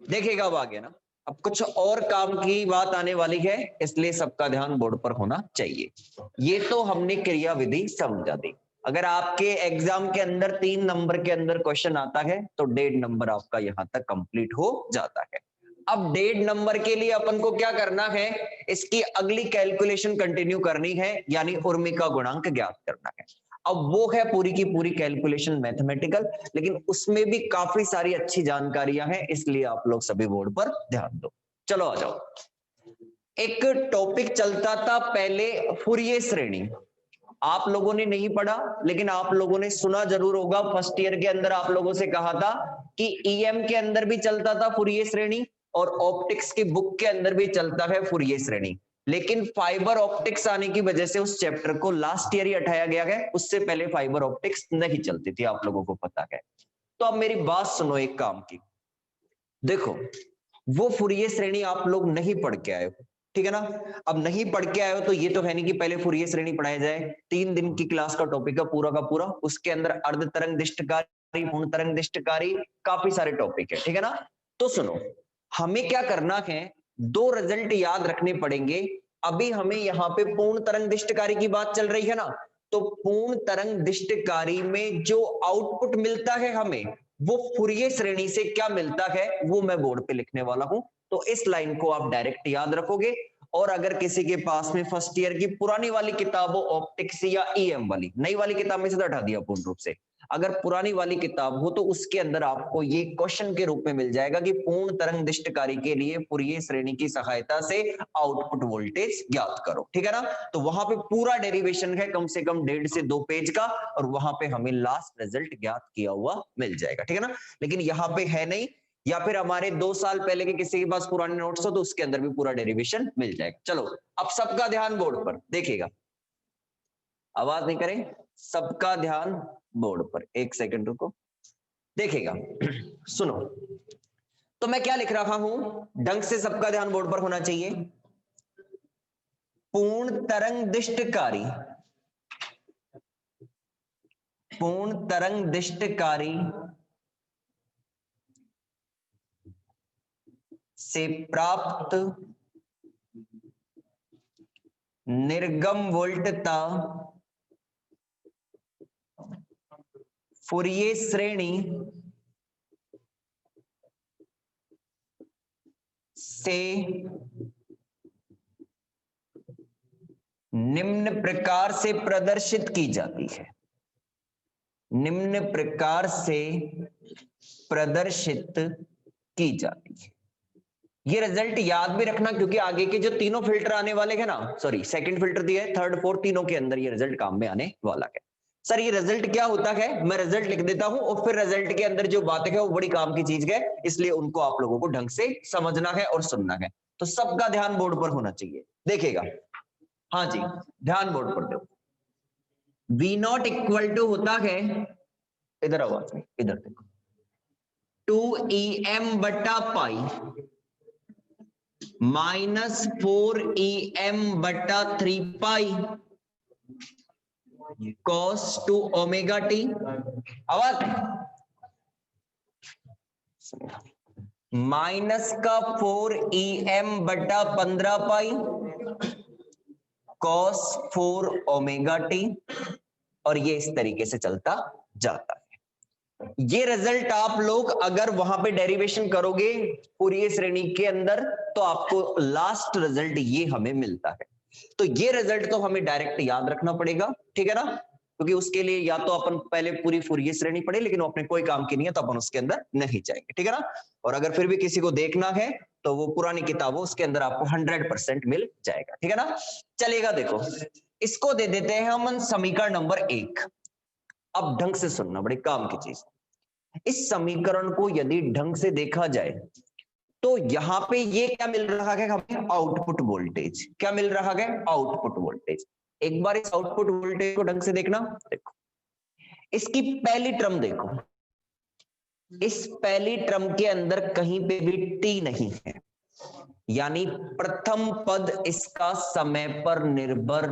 देखिएगा अब आगे ना, अब कुछ और काम की बात आने वाली है, इसलिए सबका ध्यान बोर्ड पर होना चाहिए। ये तो हमने क्रिया विधि समझा दी। अगर आपके एग्जाम के अंदर 3 नंबर के अंदर क्वेश्चन आता है तो 1.5 नंबर आपका यहां तक कंप्लीट हो जाता है। अब 1.5 नंबर के लिए अपन को क्या करना है, इसकी अगली कैलकुलेशन कंटिन्यू करनी है, यानी उर्मी का गुणांक ज्ञात करना है। अब वो है पूरी की पूरी कैलकुलेशन मैथमेटिकल, लेकिन उसमें भी काफी सारी अच्छी जानकारियां हैं, इसलिए आप लोग सभी बोर्ड पर ध्यान दो। चलो आ जाओ। एक टॉपिक चलता था पहले, फूरिये श्रेणी। आप लोगों ने नहीं पढ़ा, लेकिन आप लोगों ने सुना जरूर होगा। फर्स्ट ईयर के अंदर आप लोगों से कहा था कि ईएम के अंदर भी चलता था फूरिये श्रेणी, और ऑप्टिक्स की बुक के अंदर भी चलता है फूरिये श्रेणी। लेकिन फाइबर ऑप्टिक्स आने की वजह से उस चैप्टर को लास्ट ईयर ही हटाया गया है। उससे पहले फाइबर ऑप्टिक्स नहीं चलती थी, आप लोगों को पता है। तो अब मेरी बात सुनो एक काम की। देखो, वो फूरिये श्रेणी आप लोग नहीं पढ़ के आए हो, ठीक है ना। अब नहीं पढ़ के आए हो तो ये तो है नहीं कि पहले फूरिये श्रेणी पढ़ाया जाए। 3 दिन की क्लास का टॉपिक है पूरा का पूरा, उसके अंदर अर्ध तरंग दिष्टकारी, पूर्ण तरंग दिष्टकारी, काफी सारे टॉपिक है, ठीक है ना। तो सुनो, हमें क्या करना है, 2 रिजल्ट याद रखने पड़ेंगे। अभी हमें यहाँ पे पूर्ण तरंग दिष्टकारी की बात चल रही है ना, तो पूर्ण तरंग दिष्टकारी में जो आउटपुट मिलता है हमें, वो फूरिये श्रेणी से क्या मिलता है वो मैं बोर्ड पे लिखने वाला हूं। तो इस लाइन को आप डायरेक्ट याद रखोगे। और अगर किसी के पास में फर्स्ट ईयर की पुरानी वाली किताब हो, ऑप्टिक्स या ईएम वाली, नई वाली किताब में से तो हटा दिया पूर्ण रूप से, अगर पुरानी वाली किताब हो तो उसके अंदर आपको ये क्वेश्चन के रूप में मिल जाएगा कि पूर्ण तरंग दिष्टकारी के लिए फूरिये श्रेणी की सहायता से आउटपुट वोल्टेज ज्ञात करो, ठीक है ना। तो वहां पे पूरा डेरिवेशन है, कम से कम 1.5 से 2 पेज का, और वहां पे हमें लास्ट रिजल्ट ज्ञात किया हुआ मिल जाएगा, ठीक है ना। लेकिन यहाँ पे है नहीं, या फिर हमारे 2 साल पहले के किसी के पास पुराने नोट्स हो तो उसके अंदर भी पूरा डेरिवेशन मिल जाएगा। चलो, अब सबका ध्यान बोर्ड पर, देखिएगा, आवाज नहीं करें, सबका ध्यान बोर्ड पर। एक सेकंड रुको, देखिएगा। सुनो, तो मैं क्या लिख रहा हूं, ढंग से सबका ध्यान बोर्ड पर होना चाहिए। पूर्ण तरंग दिष्टकारी, पूर्ण तरंग दिष्टकारी से प्राप्त निर्गम वोल्टता फूरिये श्रेणी से निम्न प्रकार से प्रदर्शित की जाती है, निम्न प्रकार से प्रदर्शित की जाती है। ये रिजल्ट याद भी रखना, क्योंकि आगे के जो तीनों फिल्टर आने वाले हैं ना, सॉरी सेकंड फिल्टर दिया है, थर्ड फोर्थ तीनों के अंदर ये रिजल्ट काम में आने वाला है। सर ये रिजल्ट क्या होता है, मैं रिजल्ट लिख देता हूं और फिर रिजल्ट के अंदर जो बातें है वो बड़ी काम की चीज है, इसलिए उनको आप लोगों को ढंग से समझना है और सुनना है। तो सबका ध्यान बोर्ड पर होना चाहिए, देखिएगा। हाँ जी, ध्यान बोर्ड पर दो। वी नॉट इक्वल टू होता है, इधर आवाज, इधर देखो, 2em/पाई -4em/3 पाई cos 2 ωt। आवाज -4em/15 पाई cos 4 ωt, और ये इस तरीके से चलता जाता है। ये रिजल्ट आप लोग अगर वहां पे डेरिवेशन करोगे फूरिये श्रेणी के अंदर, तो आपको लास्ट रिजल्ट ये हमें मिलता है। तो ये रिजल्ट तो हमें डायरेक्ट याद रखना पड़ेगा, ठीक है ना, क्योंकि उसके लिए या तो अपन पहले पूरी फूरिये श्रेणी पढ़े, लेकिन वो अपने कोई काम की नहीं है तो अपन उसके अंदर नहीं जाएंगे, ठीक है ना। और अगर फिर भी किसी को देखना है तो वो पुरानी किताब हो, उसके अंदर आपको 100% मिल जाएगा, ठीक है ना। चलेगा, देखो इसको दे देते हैं हम समीकरण नंबर 1। अब ढंग से सुनना, बड़ी काम की चीज। इस समीकरण को यदि ढंग से देखा जाए तो यहां पे ये क्या मिल रहा है हमें, आउटपुट वोल्टेज। क्या मिल रहा है, आउटपुट वोल्टेज। एक बार इस आउटपुट वोल्टेज को ढंग से देखना, देखो इसकी पहली टर्म देखो, इस पहली टर्म के अंदर कहीं पे भी टी नहीं है, यानी प्रथम पद इसका समय पर निर्भर।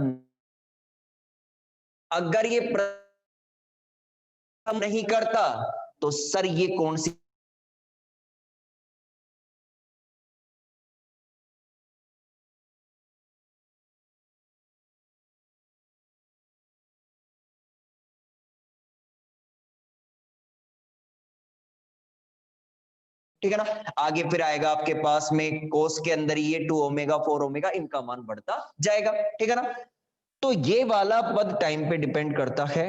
अगर ये प्रथम नहीं करता तो सर ये कौन सी ठीक है ना। आगे फिर आएगा आपके पास में कोस के अंदर ये 2 ओमेगा 4 ओमेगा, इनका मान बढ़ता जाएगा, ठीक है ना। तो ये वाला पद टाइम पे डिपेंड करता है,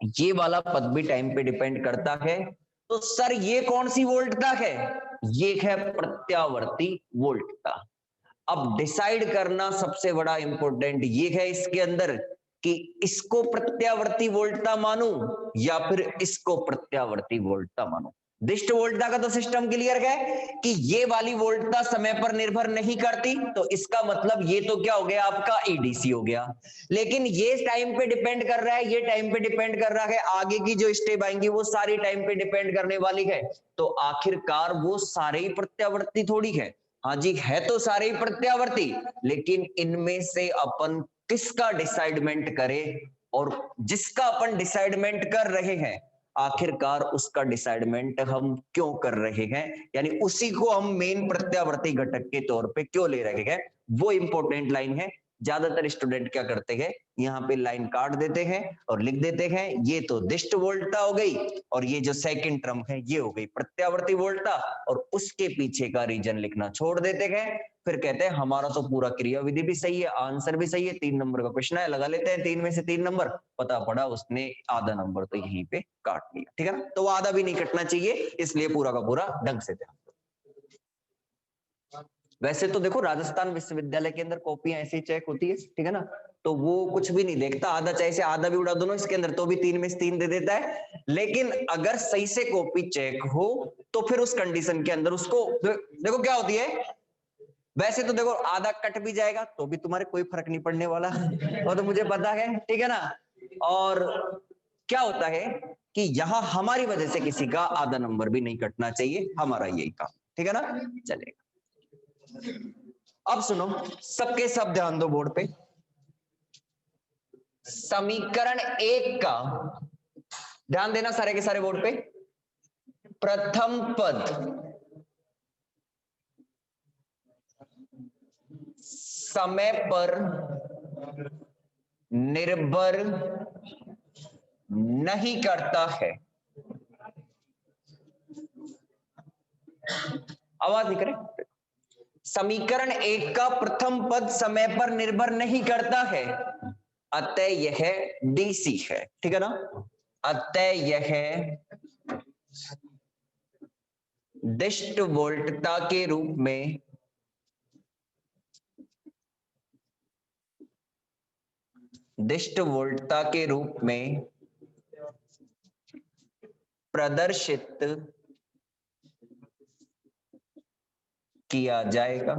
ये वाला पद भी टाइम पे डिपेंड करता है। तो सर ये कौन सी वोल्टता है? ये है प्रत्यावर्ती वोल्टता। अब डिसाइड करना सबसे बड़ा इंपॉर्टेंट ये है इसके अंदर कि इसको प्रत्यावर्ती वोल्टता मानूं या फिर इसको प्रत्यावर्ती वोल्टता मानूं। दिष्ट वोल्टता का तो सिस्टम क्लियर है कि ये वाली वोल्टता समय पर निर्भर नहीं करती, तो इसका मतलब ये तो क्या हो गया आपका ईडीसी हो गया। लेकिन ये टाइम पे डिपेंड कर रहा है, ये टाइम पे डिपेंड कर रहा है, आगे की जो स्टेप आएंगी वो सारी टाइम पे डिपेंड करने वाली है। तो आखिरकार वो सारे ही प्रत्यावर्ती थोड़ी है। हाँ जी, है तो सारे ही प्रत्यावर्ती, लेकिन इनमें से अपन किसका डिसाइडमेंट करें, और जिसका अपन डिसाइडमेंट कर रहे हैं आखिरकार उसका डिसाइडमेंट हम क्यों कर रहे हैं, यानी उसी को हम मेन प्रत्यावर्ती घटक के तौर पे क्यों ले रहे हैं, वो इंपॉर्टेंट लाइन है। ज्यादातर स्टूडेंट क्या करते हैं, यहाँ पे लाइन काट देते हैं और लिख देते हैं ये तो दिष्ट वोल्टता हो गई, और ये जो सेकंड टर्म है ये हो गई प्रत्यावर्ती वोल्टता, और उसके पीछे का रीजन लिखना छोड़ देते हैं। फिर कहते हैं हमारा तो पूरा क्रियाविधि भी सही है, आंसर भी सही है, 3 नंबर का क्वेश्चन है, लगा लेते हैं 3 में से 3 नंबर। पता पड़ा उसने आधा नंबर तो यहीं पे काट लिया, ठीक है ना। तो वो आधा भी नहीं कटना चाहिए, इसलिए पूरा का पूरा ढंग से ध्यान। वैसे तो देखो राजस्थान विश्वविद्यालय के अंदर कॉपियां ऐसी चेक होती है, ठीक है ना, तो वो कुछ भी नहीं देखता, आधा चाहे से आधा भी उड़ा दो ना इसके अंदर तो भी 3 में से 3 दे देता है। लेकिन अगर सही से कॉपी चेक हो तो फिर उस कंडीशन के अंदर उसको देखो क्या होती है। वैसे तो देखो आधा कट भी जाएगा तो भी तुम्हारे कोई फर्क नहीं पड़ने वाला वो तो मुझे पता है, ठीक है ना। और क्या होता है कि यहाँ हमारी वजह से किसी का आधा नंबर भी नहीं कटना चाहिए, हमारा यही काम, ठीक है ना। चलेगा, अब सुनो, सबके सब ध्यान दो बोर्ड पे। समीकरण 1 का ध्यान देना, सारे के सारे बोर्ड पे। प्रथम पद समय पर निर्भर नहीं करता है। आवाज नहीं करे। समीकरण 1 का प्रथम पद समय पर निर्भर नहीं करता है, अतः यह डीसी है, ठीक है ना। अतः यह दिष्ट वोल्टता के रूप में प्रदर्शित किया जाएगा,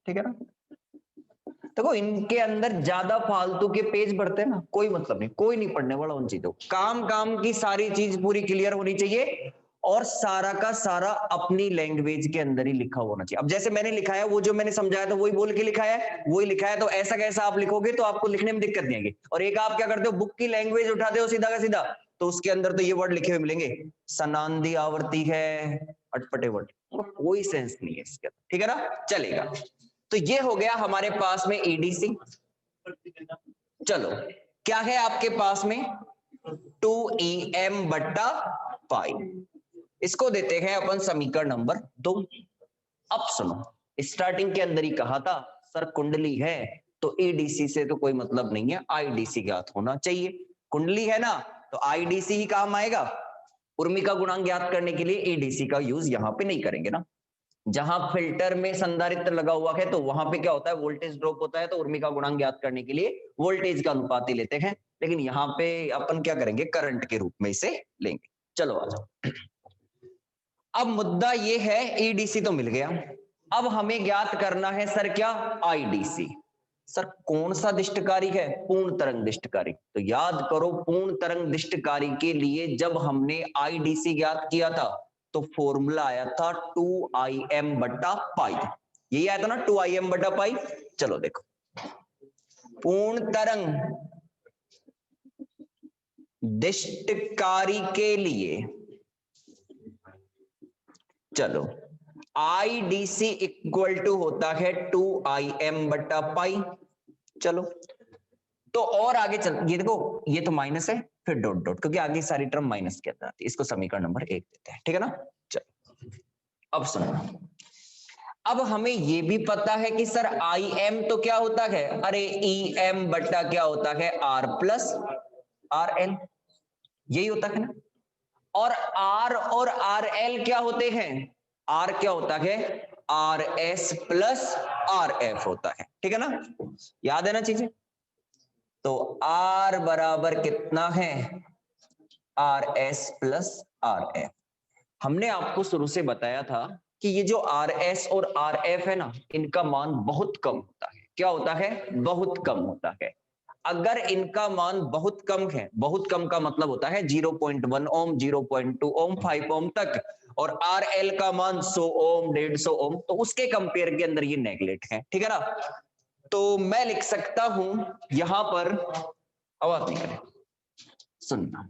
ठीक है ना। देखो इनके अंदर ज्यादा फालतू के पेज बढ़ते हैं ना, कोई मतलब नहीं, कोई नहीं पढ़ने वाला उन चीजों। काम की सारी चीज पूरी क्लियर होनी चाहिए, और सारा का सारा अपनी लैंग्वेज के अंदर ही लिखा होना चाहिए। अब जैसे मैंने लिखा है, वो जो मैंने समझाया था वही बोल के लिखाया है, वही लिखा है, तो ऐसा कैसा आप लिखोगे तो आपको लिखने में दिक्कत नहीं आएगी। और एक आप क्या करते हो, बुक की लैंग्वेज उठाते हो सीधा का सीधा, तो उसके अंदर तो ये वर्ड लिखे हुए मिलेंगे, सनांदी आवर्ती है, अटपटे वर्ड, कोई सेंस नहीं है इसके, ठीक है ना। चलेगा, तो ये हो गया हमारे पास में ईडीसी। चलो क्या है आपके पास में 2em बट्टा पाई, इसको देते हैं अपन समीकरण नंबर 2। अब सुनो, स्टार्टिंग के अंदर ही कहा था सर कुंडली है तो ईडीसी से तो कोई मतलब नहीं है, आईडीसी ज्ञात होना चाहिए। कुंडली है ना तो आईडीसी ही काम आएगा, उर्मी का गुणांक ज्ञात करने के लिए ईडीसी का यूज यहाँ पे नहीं करेंगे ना। जहां फिल्टर में संधारित्र लगा हुआ है तो वहां पे क्या होता है, वोल्टेज ड्रॉप होता है, तो उर्मी का गुणांक ज्ञात करने के लिए वोल्टेज का अनुपात ही लेते हैं। लेकिन यहाँ पे अपन क्या करेंगे, करंट के रूप में इसे लेंगे। चलो आ जाओ। अब मुद्दा ये है, ईडीसी तो मिल गया, अब हमें ज्ञात करना है सर क्या, आईडीसी। सर कौन सा दिष्टकारी है, पूर्ण तरंग दिष्टकारी। तो याद करो पूर्ण तरंग दिष्टकारी के लिए जब हमने आईडीसी ज्ञात किया था तो फॉर्मूला आया था 2im बट्टा पाई, यही आया था ना 2im बट्टा पाई। चलो देखो, पूर्ण तरंग दिष्टकारी के लिए चलो आईडीसी इक्वल टू होता है 2im बट्टा पाई। चलो तो और आगे चल, ये देखो ये तो माइनस है, फिर डॉट डॉट, क्योंकि आगे सारी टर्म माइनस के अंदर आती है, इसको समीकरण नंबर 1 देते हैं, ठीक है ना। चलो अब सुनो, अब हमें ये भी पता है कि सर आई एम तो क्या होता है, अरे ई एम बट्टा क्या होता है, आर प्लस आर एल, यही होता है ना। और आर एल क्या होते हैं, आर क्या होता है, R S plus R F होता है, ठीक है ना, याद है ना चीजें। तो आर बराबर कितना है, R S plus R F. हमने आपको शुरू से बताया था कि ये जो आर एस और आर एफ है ना, इनका मान बहुत कम होता है। क्या होता है, बहुत कम होता है। अगर इनका मान बहुत कम है, बहुत कम का मतलब होता है 0.1 ओम, 0.2 ओम, 5 ओम तक, और आर एल का मान 100 ओम, 150 ओम, तो उसके कंपेयर के अंदर ये नेगलेट है, ठीक है ना। तो मैं लिख सकता हूं यहां पर, आवाज नहीं करें, सुनना,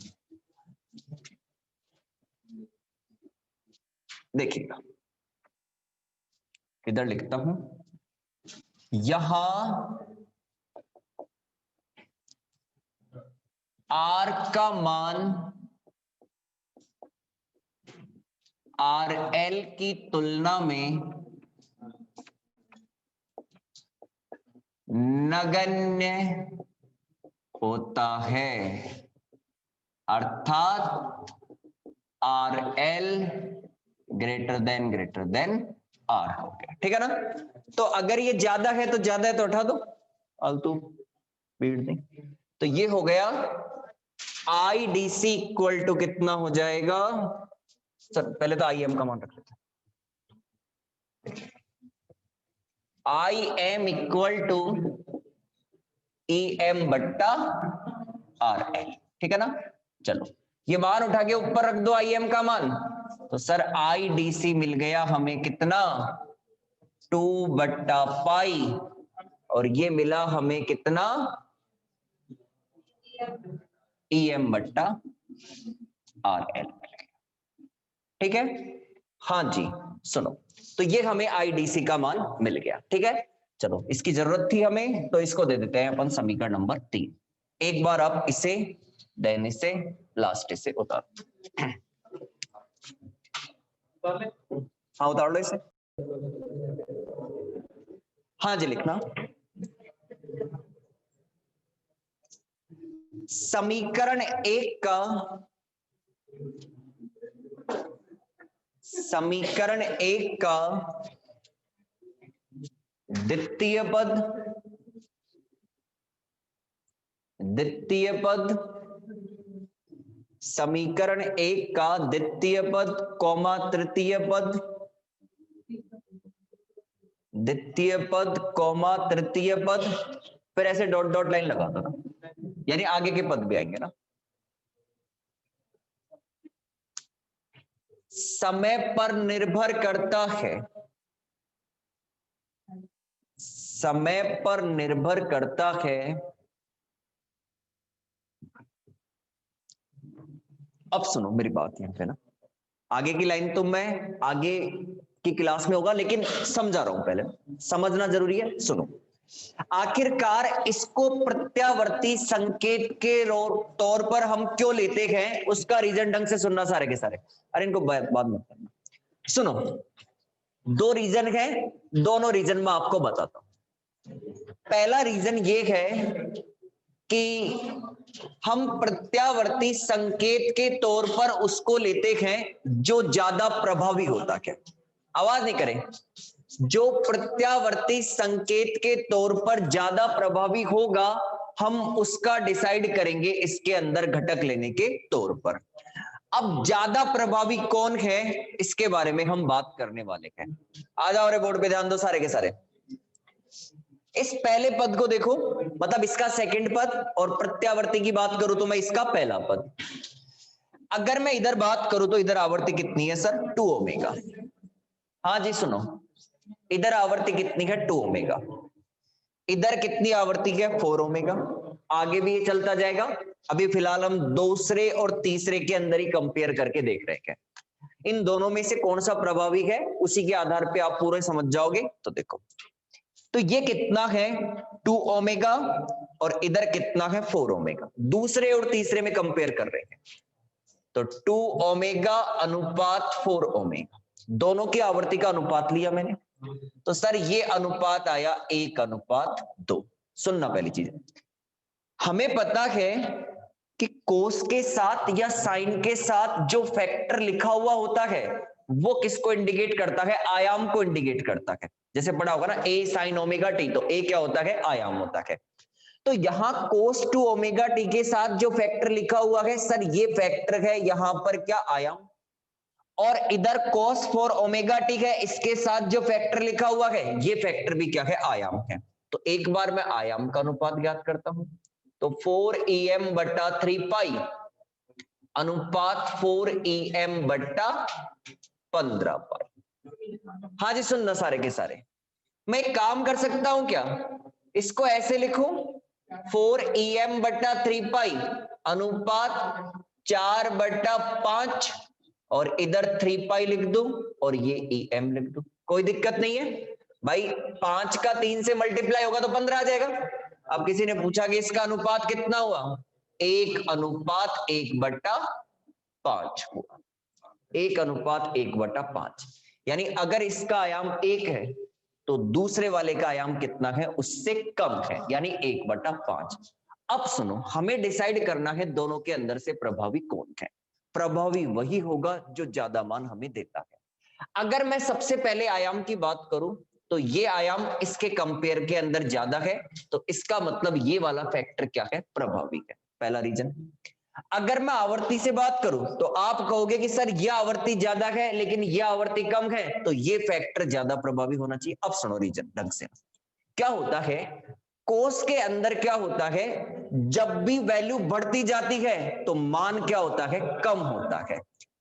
देखिएगा, इधर लिखता हूं, यहां आर का मान आर एल की तुलना में नगण्य होता है, अर्थात R L greater than R हो गया, ठीक है ना। तो अगर ये ज्यादा है तो ज्यादा है तो उठा दो, फालतू भीड़ नहीं। तो ये हो गया I D C equal to कितना हो जाएगा सर, पहले तो आई एम का मान रख लेते हैं, I M equal to E M बट्टा आर एल, ठीक है ना। चलो ये मान उठा के ऊपर रख दो आई एम का मान, तो सर आई डी सी मिल गया हमें कितना, 2/पाई, और ये मिला हमें कितना, ई एम बट्टा आर एल, ठीक है। हाँ जी सुनो, तो ये हमें आईडीसी का मान मिल गया, ठीक है। चलो इसकी जरूरत थी हमें, तो इसको दे देते हैं अपन समीकरण नंबर 3। एक बार आप इसे, देन इसे, लास्ट इसे उतार, हाँ उतार लो इसे, हाँ जी लिखना, समीकरण 1 का, समीकरण 1 का द्वितीय पद, द्वितीय पद, समीकरण 1 का द्वितीय पद कौमा तृतीय पद, द्वितीय पद कौमा तृतीय पद, फिर ऐसे डॉट डॉट लाइन लगा दो ना, यानी आगे के पद भी आएंगे ना। समय पर निर्भर करता है, समय पर निर्भर करता है, अब सुनो मेरी बात यहां पे ना, आगे की लाइन तो मैं आगे की क्लास में होगा, लेकिन समझा रहा हूं, पहले समझना जरूरी है। सुनो, आखिरकार इसको प्रत्यावर्ती संकेत के तौर पर हम क्यों लेते हैं, उसका रीजन ढंग से सुनना सारे के सारे, अरे इनको बात मत करना। सुनो, 2 रीजन है, दोनों रीजन में आपको बताता हूं। पहला रीजन ये है कि हम प्रत्यावर्ती संकेत के तौर पर उसको लेते हैं जो ज्यादा प्रभावी होता है, आवाज नहीं करें, जो प्रत्यावर्ती संकेत के तौर पर ज्यादा प्रभावी होगा, हम उसका डिसाइड करेंगे इसके अंदर घटक लेने के तौर पर। अब ज्यादा प्रभावी कौन है, इसके बारे में हम बात करने वाले हैं। आ जाओ रे बोर्ड पे ध्यान दो सारे के सारे, इस पहले पद को देखो, मतलब इसका सेकंड पद, और प्रत्यावर्ती की बात करूं तो मैं इसका पहला पद। अगर मैं इधर बात करूं तो इधर आवर्ती कितनी है सर, 2 ओमेगा। हाँ जी सुनो, इधर आवर्ती कितनी है, 2 ओमेगा, इधर कितनी आवर्ती है, 4 ओमेगा। आगे भी ये चलता जाएगा, अभी फिलहाल हम दूसरे और तीसरे के अंदर ही कंपेयर करके देख रहे हैं, इन दोनों में से कौन सा प्रभावी है, उसी के आधार पे आप पूरे समझ जाओगे। तो देखो, तो ये कितना है, 2 ओमेगा, और इधर कितना है, 4 ओमेगा, दूसरे और तीसरे में कंपेयर कर रहे हैं। तो 2 ओमेगा अनुपात 4 ओमेगा, दोनों की आवृत्ति का अनुपात लिया मैंने, तो सर ये अनुपात आया 1:2। सुनना पहली चीज, हमें पता है कि कोस के साथ या साइन के साथ जो फैक्टर लिखा हुआ होता है वो किसको इंडिकेट करता है, आयाम को इंडिकेट करता है। जैसे पढ़ा होगा ना ए साइन ओमेगा टी, तो ए क्या होता है, आयाम होता है। तो यहां कोस टू ओमेगा टी के साथ जो फैक्टर लिखा हुआ है सर ये फैक्टर है यहां पर क्या, आयाम। और इधर cos फॉर ओमेगा टी है, इसके साथ जो फैक्टर लिखा हुआ है ये फैक्टर भी क्या है, आयाम है। तो एक बार मैं आयाम का अनुपात ज्ञात करता हूं, तो 4em बटा 3 पाई अनुपात 4em बटा 15 पाई। हाँ जी सुनना सारे के सारे, मैं एक काम कर सकता हूं क्या, इसको ऐसे लिखूं 4em बटा 3 पाई अनुपात 4 बटा 5 और इधर 3 पाई लिख दूं और ये em लिख दूं, कोई दिक्कत नहीं है भाई। 5 का 3 से मल्टीप्लाई होगा तो 15 आ जाएगा। अब किसी ने पूछा कि इसका अनुपात कितना हुआ, 1:1 बटा 5 हुआ, 1:1 बटा 5। यानी अगर इसका आयाम 1 है तो दूसरे वाले का आयाम कितना है, उससे कम है, यानी 1/5। अब सुनो, हमें डिसाइड करना है दोनों के अंदर से प्रभावी कौन है। प्रभावी वही होगा जो ज्यादा मान हमें देता है। अगर मैं सबसे पहले आयाम की बात करूं तो ये आयाम इसके कंपेयर के अंदर ज्यादा है, तो इसका मतलब ये वाला फैक्टर क्या है, प्रभावी है, पहला रीजन। अगर मैं आवर्ती से बात करूं तो आप कहोगे कि सर यह आवर्ती ज्यादा है लेकिन यह आवर्ती कम है, तो ये फैक्टर ज्यादा प्रभावी होना चाहिए। अब सुनो रीजन ढंग से, क्या होता है कोस के अंदर, क्या होता है जब भी वैल्यू बढ़ती जाती है तो मान क्या होता है, कम होता है।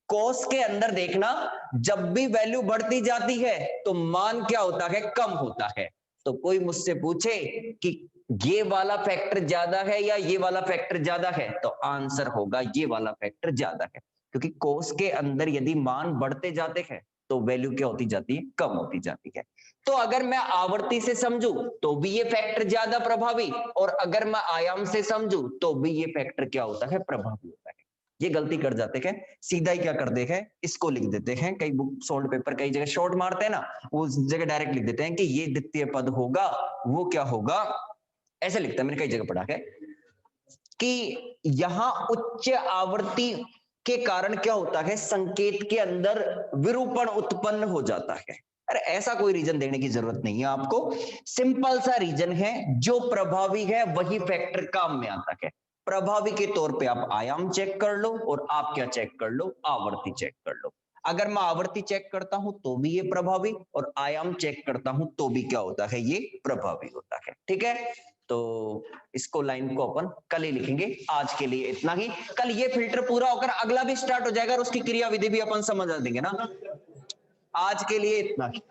कोस के अंदर देखना, जब भी वैल्यू बढ़ती जाती है तो मान क्या होता है, कम होता है। तो कोई मुझसे पूछे कि ये वाला फैक्टर ज्यादा है या ये वाला फैक्टर ज्यादा है, तो आंसर होगा ये वाला फैक्टर ज्यादा है, क्योंकि कोस के अंदर यदि मान बढ़ते जाते हैं तो वैल्यू क्या होती जाती है, कम होती जाती है। तो अगर मैं आवर्ती से समझूं तो भी ये फैक्टर ज्यादा प्रभावी, और अगर मैं आयाम से समझूं तो भी ये फैक्टर क्या होता है, प्रभावी होता है। ये गलती कर जाते हैं, सीधा ही क्या करते हैं, इसको लिख देते हैं। कई बुक सोल्ड पेपर कई जगह शॉर्ट मारते हैं ना, उस जगह डायरेक्ट लिख देते हैं कि ये द्वितीय पद होगा, वो क्या होगा, ऐसे लिखता है। मैंने कई जगह पढ़ा है कि यहां उच्च आवृत्ति के कारण क्या होता है, संकेत के अंदर विरूपण उत्पन्न हो जाता है। अरे ऐसा कोई रीजन देने की जरूरत नहीं है आपको, सिंपल सा रीजन है, जो प्रभावी है वही फैक्टर काम में आता है। प्रभावी के तौर पे आप आयाम चेक कर लो और आप क्या चेक कर लो, आवर्ती चेक कर लो। अगर मैं आवर्ती चेक करता हूं तो भी ये प्रभावी, और आयाम चेक करता हूं तो भी क्या होता है, ये प्रभावी होता है। ठीक है, तो इसको लाइन को अपन कल ही लिखेंगे। आज के लिए इतना ही, कल ये फिल्टर पूरा होकर अगला भी स्टार्ट हो जाएगा और उसकी क्रियाविधि भी अपन समझ देंगे ना। आज के लिए इतना ही।